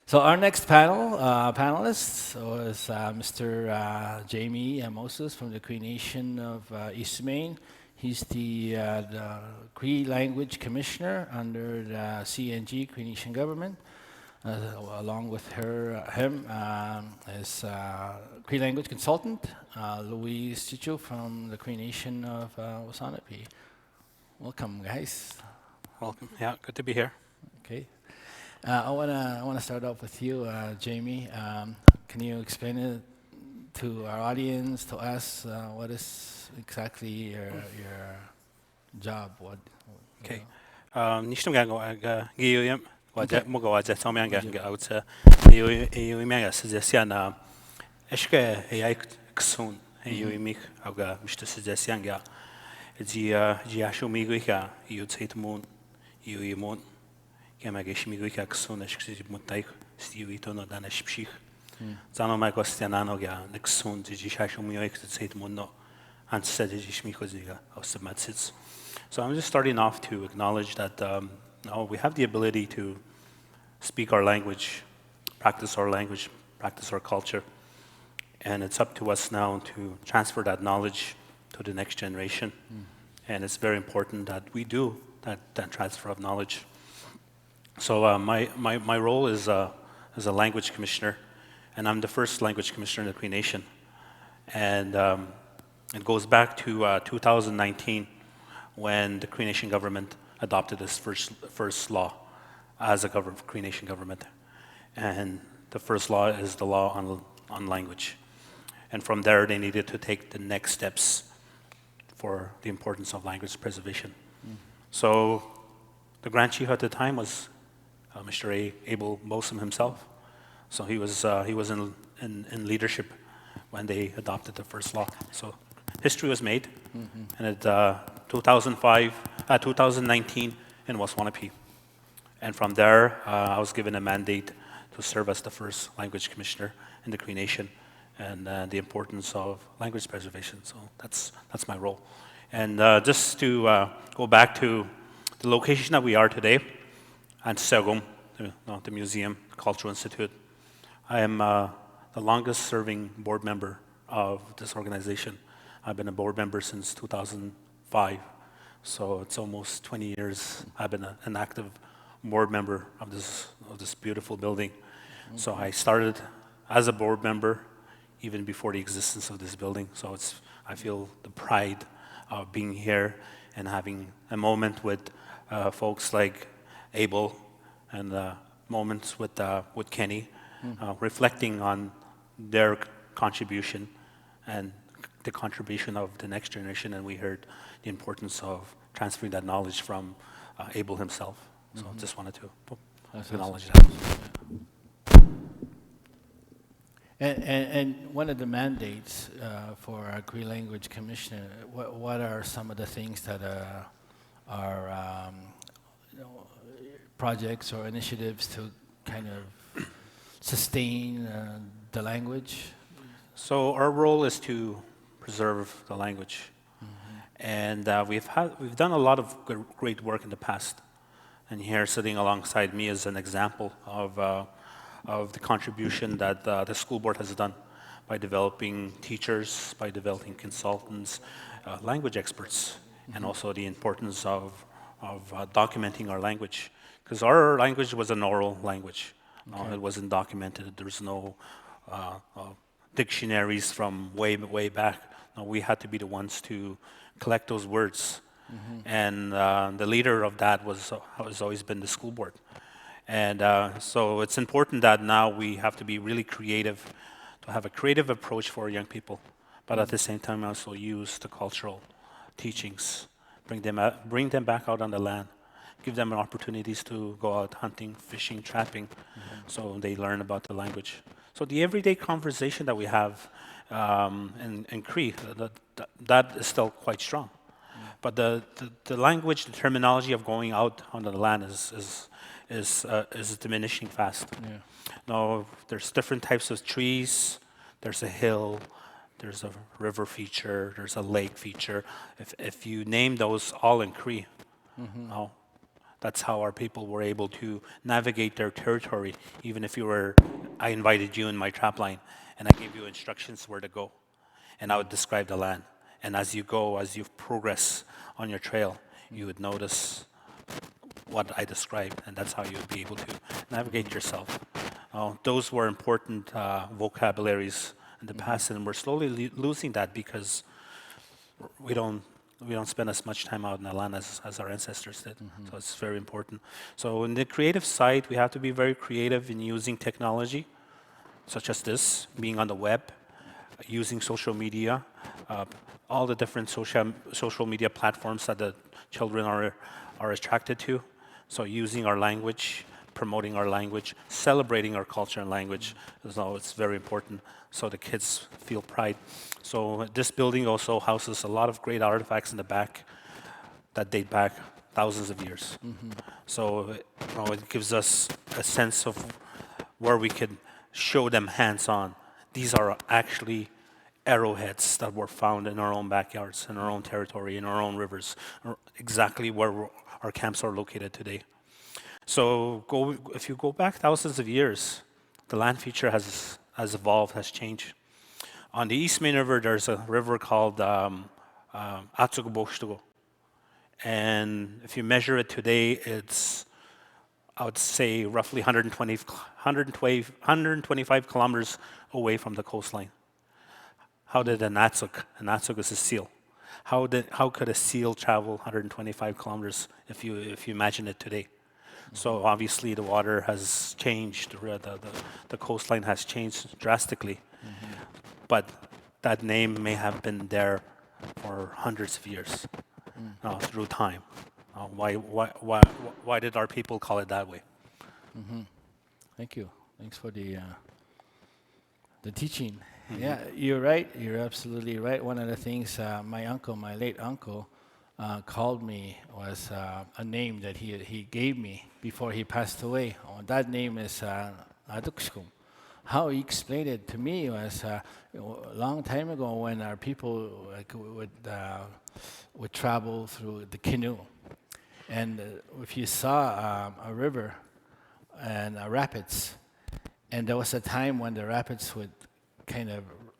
So our next panelist was Mr. Jamie Moses from the Cree Nation of East Maine. He's the Cree Language Commissioner under the CNG, Cree Nation government. Along with him is Cree Language Consultant, Louise Cheechoo from the Cree Nation of Wasanabe. Welcome, guys. Welcome. Yeah, good to be here. Okay. I wanna start off with you, Jamie. Can you explain it to our audience, to us, what is exactly your job? What? Okay. Nishtum ga giyum waja muga waja somyan ga outsa eu imega suggestion eske ai ksun eu imik aga mishta suggestion ga ji ashu migu ka eu tzeit moon eu imon kemage shmigu ka ksun eske mutai stiu itono danash pshich zano ma gostianano ga ksun ji ashu migu ka tzeit moon no ansa ji shmigu ziga aus matsits. So I'm just starting off to acknowledge that we have the ability to speak our language, practice our culture, and it's up to us now to transfer that knowledge to the next generation. And it's very important that we do that transfer of knowledge. So my role is as a language commissioner, and I'm the first language commissioner in the Cree Nation. And it goes back to 2019. When the Cree Nation government adopted this first law as a Cree Nation government. And the first law is the law on language. And from there, they needed to take the next steps for the importance of language preservation. So the Grand Chief at the time was Mr. Abel Bosom himself. So he was in leadership when they adopted the first law. So history was made, and it 2019 in Wasanabe. And from there, I was given a mandate to serve as the first language commissioner in the Cree Nation, and the importance of language preservation. So that's my role. And just to go back to the location that we are today, at Segum, the museum, Cultural Institute. I am the longest serving board member of this organization. I've been a board member since 2005, so it's almost 20 years I've been an active board member of this beautiful building. So I started as a board member even before the existence of this building. So I feel the pride of being here and having a moment with folks like Abel and moments with Kenny, reflecting on their contribution and the contribution of the next generation, and we heard the importance of transferring that knowledge from Abel himself. So I just wanted to acknowledge that. And one of the mandates for our Cree Language Commissioner, what are some of the things that are projects or initiatives to kind of sustain the language? So our role is to preserve the language, and we've done a lot of great work in the past. And here, sitting alongside me, is an example of the contribution that the school board has done by developing teachers, by developing consultants, language experts, and also the importance of documenting our language, because our language was an oral language. It wasn't documented. There's no dictionaries from way back. No, we had to be the ones to collect those words, and the leader of that has always been the school board. And so it's important that now we have to be really creative, to have a creative approach for young people, but at the same time also use the cultural teachings, bring them back out on the land, give them opportunities to go out hunting, fishing, trapping, so they learn about the language. So the everyday conversation that we have in Cree, that is still quite strong. But the language, the terminology of going out on the land is diminishing fast. Yeah. Now, there's different types of trees. There's a hill, there's a river feature, there's a lake feature. If you name those all in Cree, now That's how our people were able to navigate their territory, even if I invited you in my trap line, and I gave you instructions where to go, and I would describe the land. And as you go, as you progress on your trail, you would notice what I described, and that's how you would be able to navigate yourself. Those were important vocabularies in the past, and we're slowly losing that because we don't spend as much time out in the land as our ancestors did. So it's very important. So in the creative side, we have to be very creative in using technology, such as this, being on the web, using social media, all the different social media platforms that the children are attracted to. So using our language, promoting our language, celebrating our culture and language, it's very important so the kids feel pride. So this building also houses a lot of great artifacts in the back that date back thousands of years. So it gives us a sense of where we could show them hands-on. These are actually arrowheads that were found in our own backyards, in our own territory, in our own rivers, exactly where our camps are located today. So if you go back thousands of years, the land feature has evolved, has changed. On the East Main River, there's a river called Atsuguboshtugo. And if you measure it today, it's, I would say, roughly 125 kilometers away from the coastline. How did an atsuk is a seal. How could a seal travel 125 kilometers if you imagine it today? So obviously the water has changed, the coastline has changed drastically. But that name may have been there for hundreds of years through time. Why did our people call it that way? Thank you. Thanks for the teaching. Yeah, you're right. You're absolutely right. One of the things my late uncle, called me was a name that he gave me before he passed away. That name is Adukshkum. How he explained it to me was a long time ago when our people would travel through the canoe, and if you saw a river and rapids, and there was a time when the rapids would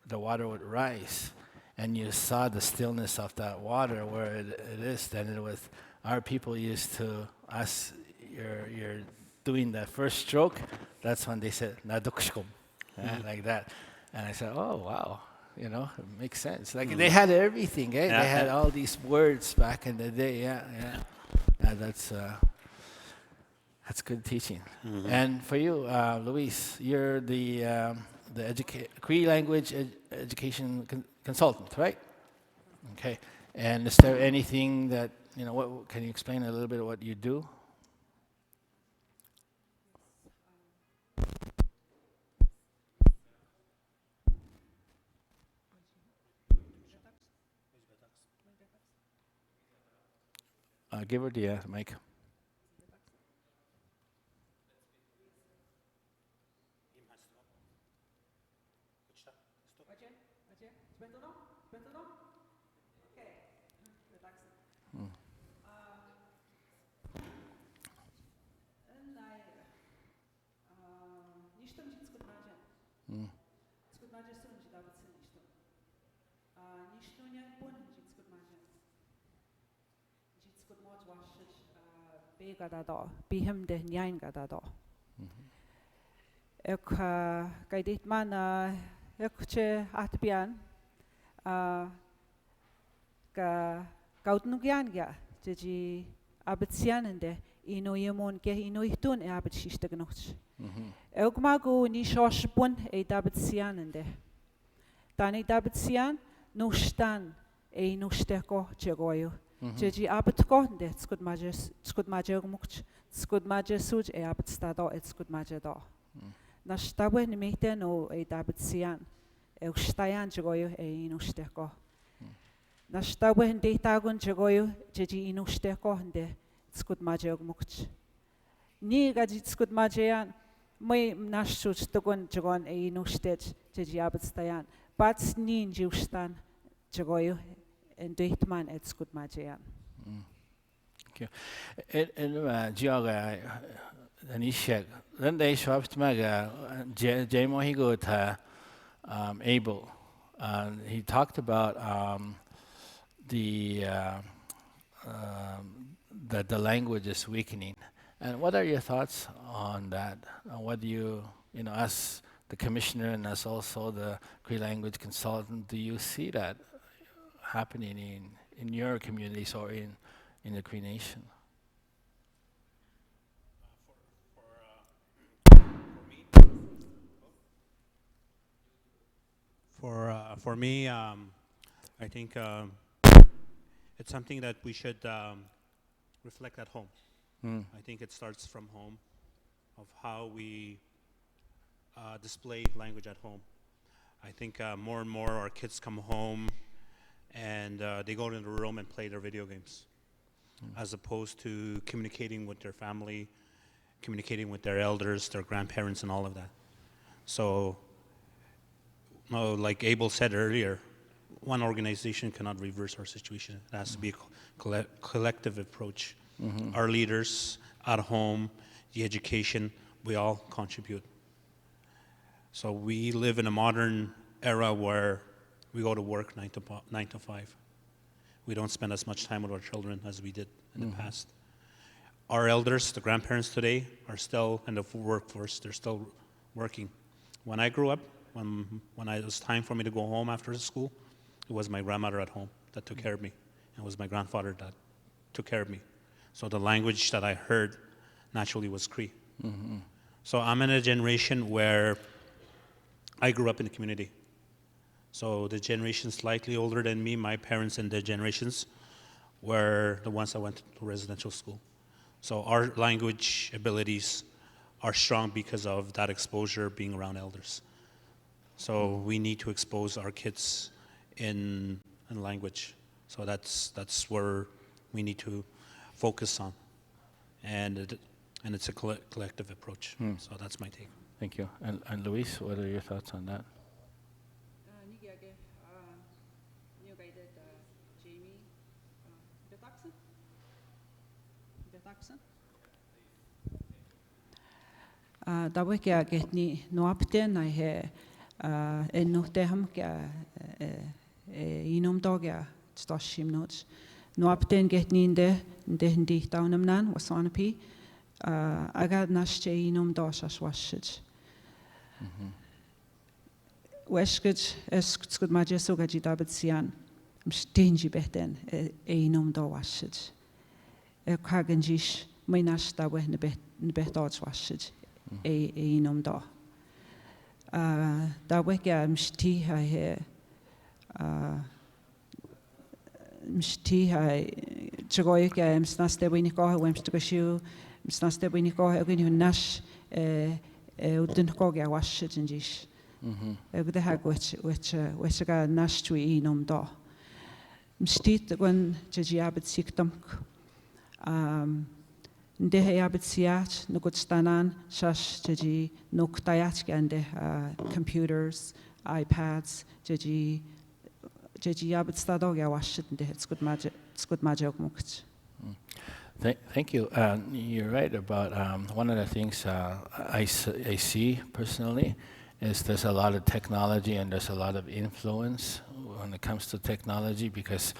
the water would rise, and you saw the stillness of that water where it is, then it was, our people used to ask, you're doing the first stroke, that's when they said, Nadukshkum, like that. And I said, oh, wow, it makes sense. Like they had everything, eh? They had all these words back in the day, yeah. That's good teaching. And for you, Louise, you're the Cree language education consultant, right? Okay. And is there anything that, what can you explain a little bit of what you do? Give her the mic. Bihem de nyain gadado. Ek kaidit man ekche atbian ka kautnugyan ga jeji abetsianende ino yemon ke ino ihtun abetshistegnoch. Ek magu ni shoshpun dabetsianende. Tani dabetsian no stan no steko chegoyu. Jeji abetko de skut maje mukch skut maje suj abetstado skut maje do. Na shtawe ni mehte no dabetsian stayan chegoyu no steko. Na shtawe de tagun chegoyu jeji ino steko de skut maje mukch. Ni gaji skut majean moi nashuch togon chegon no stet jeji abetstayan. Bats ni jiustan chegoyu and Deitman at Skut Majean. Thank you. In Georgia, Anishek, then they swapped Maga, Jamo he go to Abel. He talked about that the language is weakening. And what are your thoughts on that? What do you know, as the commissioner and as also the Cree language consultant, do you see that happening in your communities or in the Cree Nation? For me, I think it's something that we should reflect at home. I think it starts from home, of how we display language at home. I think more and more our kids come home and they go into the room and play their video games, as opposed to communicating with their family, communicating with their elders, their grandparents, and all of that. So, like Abel said earlier, one organization cannot reverse our situation. It has to be a collective approach. Our leaders at home, the education, we all contribute. So we live in a modern era where we go to work 9 to 5. We don't spend as much time with our children as we did in the past. Our elders, the grandparents today, are still in the workforce. They're still working. When I grew up, when it was time for me to go home after school, it was my grandmother at home that took care of me. And it was my grandfather that took care of me. So the language that I heard naturally was Cree. So I'm in a generation where I grew up in the community. So the generation slightly older than me, my parents and their generations, were the ones that went to residential school. So our language abilities are strong because of that exposure, being around elders. So we need to expose our kids in language. So that's where we need to focus on, and it's a collective approach. So that's my take. Thank you. And Louise, what are your thoughts on that? Dawe kia getni noapte na he no te ham kia inom dogia stashim notes. Noapte getni inde hindi taunam nan wasanapi aga nasche inom dos as washid. Weskut eskut majesuga jidabetsian mstinji behten inom do washid. Kagenjish minas dawe ne behtots washid. Inom do. Dawe kia mshti ha he mshti ha chagoy kia msnaste winiko ha wemstgashu msnaste winiko ha gini nash udin kogia washid injish. Egde ha which ga nash tu inom do. Mshti gwen jajiabet siktamk. Nde abtsiat nukutstanan shash jaji nuktayat gande computers, iPads, jaji abtstado ya washit nde skut majok mukt. Thank you. You're right about one of the things I see personally is there's a lot of technology and there's a lot of influence when it comes to technology because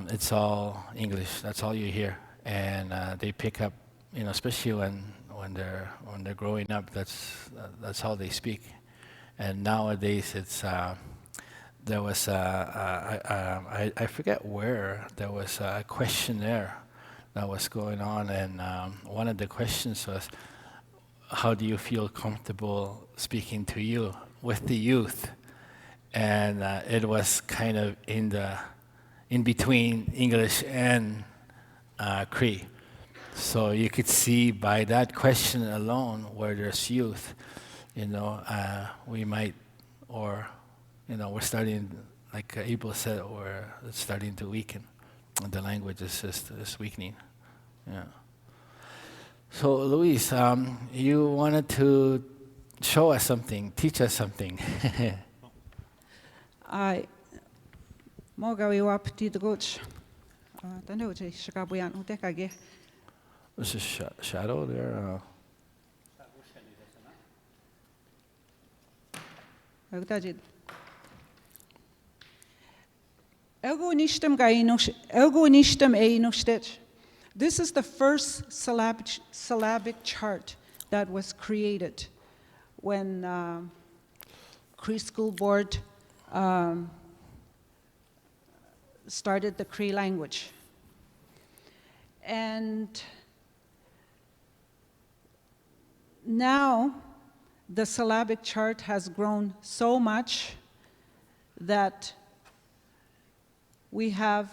it's all English. That's all you hear. And they pick up, especially when they're growing up. That's how they speak. And nowadays, it's there was I forget where there was a questionnaire that was going on, and one of the questions was, "How do you feel comfortable speaking to you with the youth?" And it was kind of in between English and Cree. So you could see by that question alone where there's youth, we might, or, we're starting, like Abel said, it's starting to weaken. The language is weakening. Yeah. So Louise, you wanted to show us something, teach us something. I mogawi wapti the goch. There's a shadow there. This is the first syllabic chart that was created when Cree School Board started the Cree language. And now the syllabic chart has grown so much that we have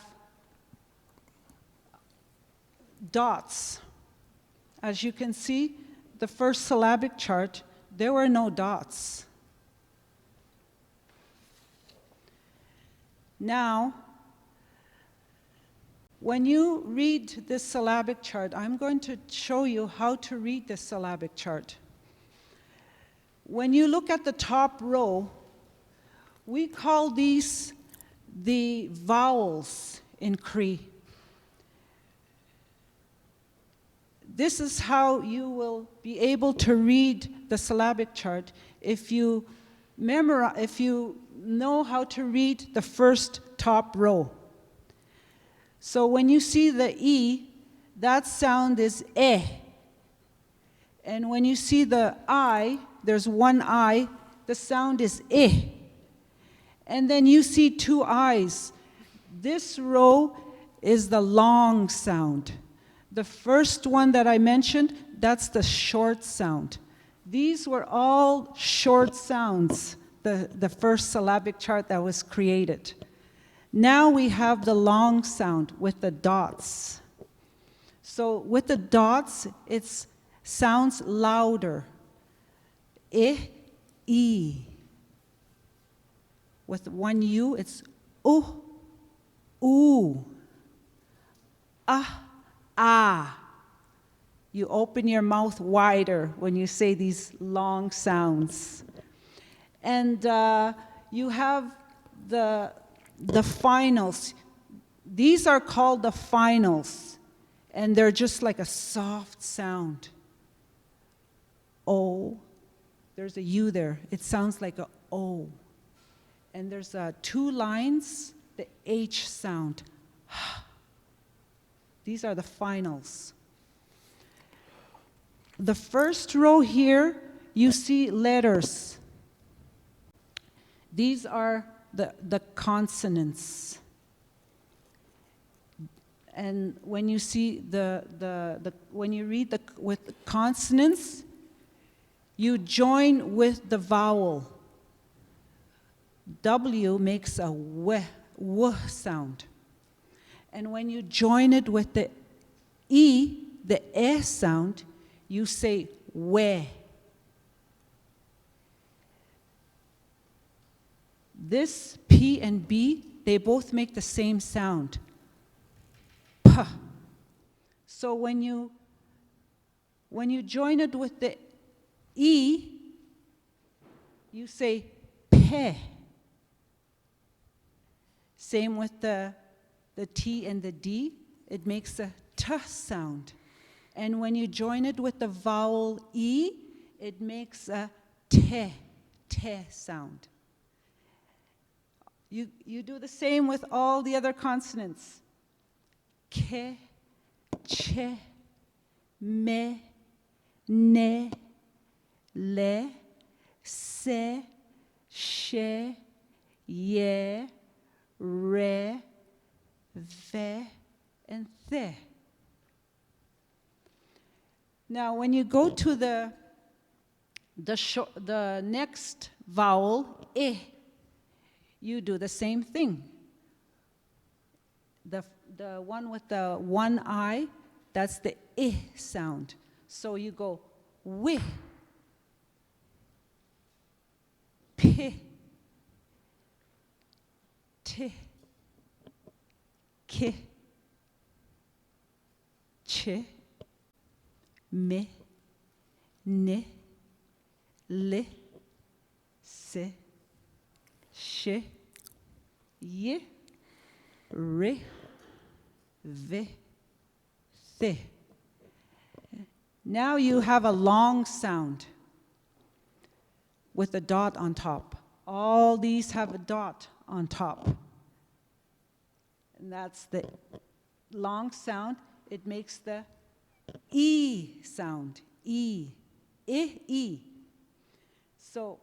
dots. As you can see, the first syllabic chart, there were no dots. Now, when you read this syllabic chart, I'm going to show you how to read this syllabic chart. When you look at the top row, we call these the vowels in Cree. This is how you will be able to read the syllabic chart if you know how to read the first top row. So when you see the E, that sound is eh. And when you see the I, there's one I, the sound is eh. And then you see two I's. This row is the long sound. The first one that I mentioned, that's the short sound. These were all short sounds, the first syllabic chart that was created. Now we have the long sound with the dots. So with the dots, it sounds louder. I, E. With one U, it's oo, oo, ah. You open your mouth wider when you say these long sounds. And you have the finals. These are called the finals, and they're just like a soft sound. O, there's a U there. It sounds like a O. And there's two lines, the H sound. These are the finals. The first row here, you see letters. These are the consonants. And when you see when you read with consonants, you join with the vowel. W makes a w sound. And when you join it with the E, the E sound, you say we. This P and B, they both make the same sound. P. So when you join it with the E, you say pe. Same with the T and the D, it makes a T sound. And when you join it with the vowel E, it makes a te sound. You do the same with all the other consonants. Ke, che, me, ne, le, se, she, ye, re, ve, and the. Now, when you go to the next vowel, I, you do the same thing. The one with the one I, that's the I sound. So you go wi, pi, ti, ki, chi, me, ne, le, se, she, ye, re, V, th. Now you have a long sound with a dot on top. All these have a dot on top. And that's the long sound. It makes the E sound. E. E. So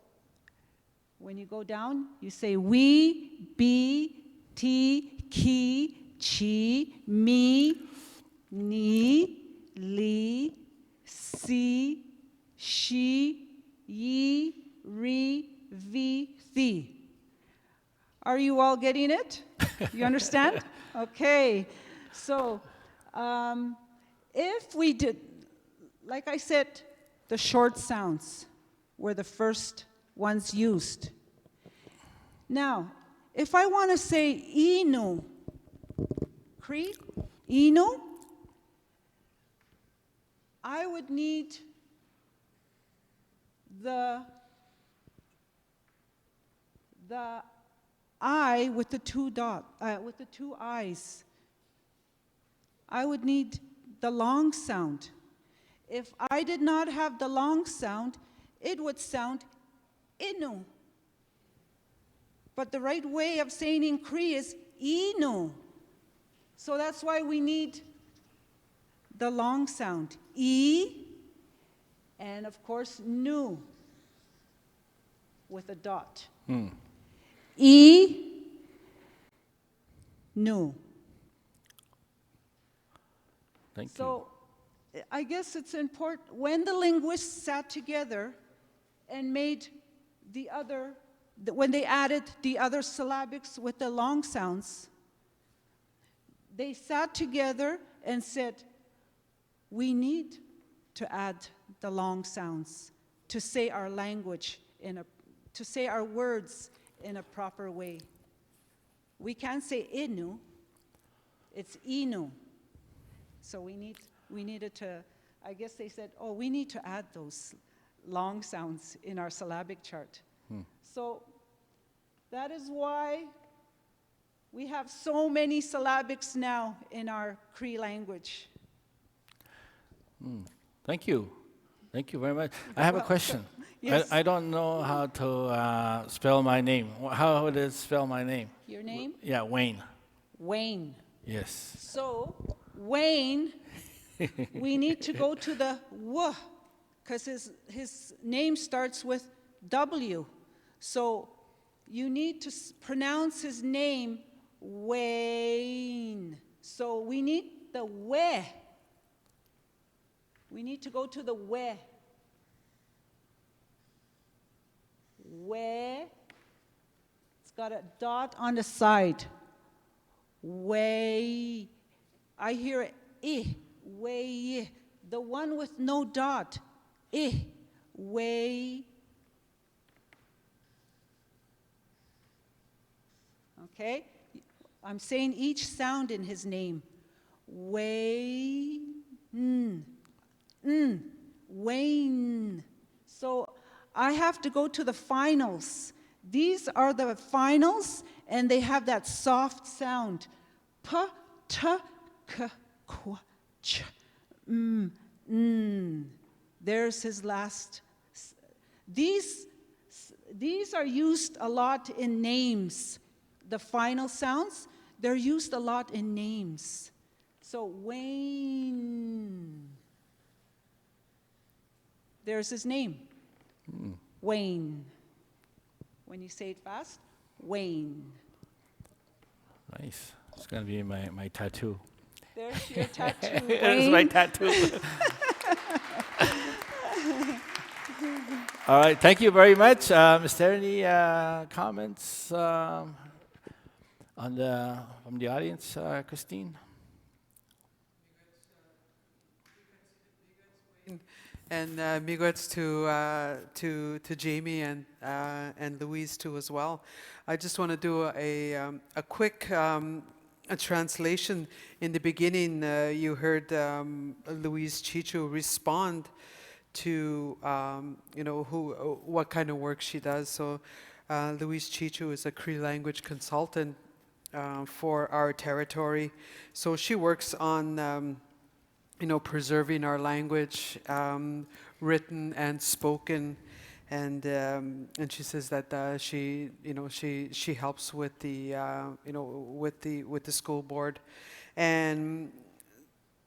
when you go down, you say we, be, ti, ki, chi, me, ni, li, si, she, ye, re, vi, thi. Are you all getting it? You understand? Okay. So if we did, like I said, the short sounds were the first ones used. Now, if I want to say inu, Cree, inu, I would need the I with the two with the two eyes. I would need the long sound. If I did not have the long sound, it would sound inu. But the right way of saying in Cree is inu. So that's why we need the long sound. E, and of course, nu, with a dot. E, nu. Thank you. So I guess it's important, when the linguists sat together and made the other, when they added the other syllabics with the long sounds, they sat together and said, we need to add the long sounds to say our language to say our words in a proper way. We can't say inu, it's inu. So we needed to, I guess they said, oh, we need to add those long sounds in our syllabic chart. So that is why we have so many syllabics now in our Cree language. Thank you. Thank you very much. I have a question. Yes. I don't know how to spell my name. How would it spell my name? Your name? Yeah, Wayne. Wayne. Yes. So, Wayne, we need to go to the W, because his name starts with W. So, you need to pronounce his name Wayne. So, we need the we. We need to go to the we. We. It's got a dot on the side. Way. I hear I. Way. The one with no dot. I. Way. Okay? I'm saying each sound in his name. Way. Wayne. So I have to go to the finals. These are the finals, and they have that soft sound. P, t, k, qu, ch, There's his last. These are used a lot in names. The final sounds, they're used a lot in names. So Wayne. There's his name. Wayne. When you say it fast, Wayne. Nice. It's going to be my tattoo. There's your tattoo, There's my Wayne. tattoo. All right. Thank you very much. Is there any comments from the audience, Christine? And miigwetz to Jamie and Louise too as well. I just want to do a quick a translation. In the beginning, you heard Louise Cheechoo respond to what kind of work she does. So Louise Cheechoo is a Cree language consultant for our territory. So she works on preserving our language, written and spoken, and she says that she helps with the with the school board, and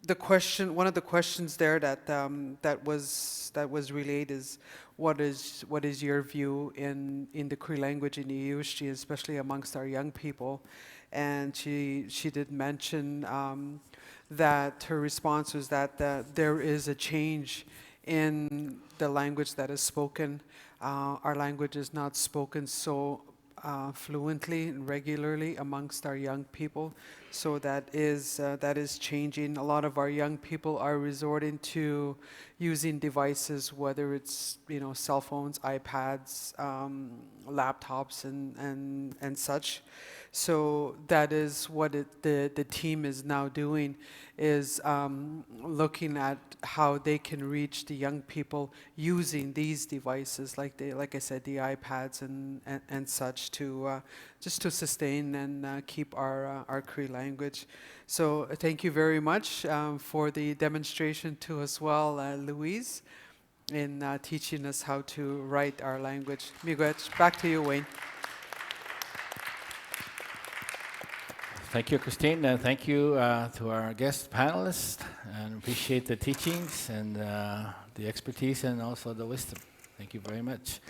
one of the questions there that was relayed is what is your view in the Cree language in the USG, especially amongst our young people, and she did mention that her response was that there is a change in the language that is spoken. Our language is not spoken so fluently and regularly amongst our young people, so that is changing. A lot of our young people are resorting to using devices, whether it's cell phones, iPads, laptops, and such. So that is what the team is now doing, is looking at how they can reach the young people using these devices, like I said, the iPads and such, to just to sustain and keep our Cree language. So thank you very much for the demonstration too as well, Louise, in teaching us how to write our language. Miigwech. Back to you, Wayne. Thank you, Christine, and thank you to our guest panelists, and appreciate the teachings and the expertise and also the wisdom. Thank you very much.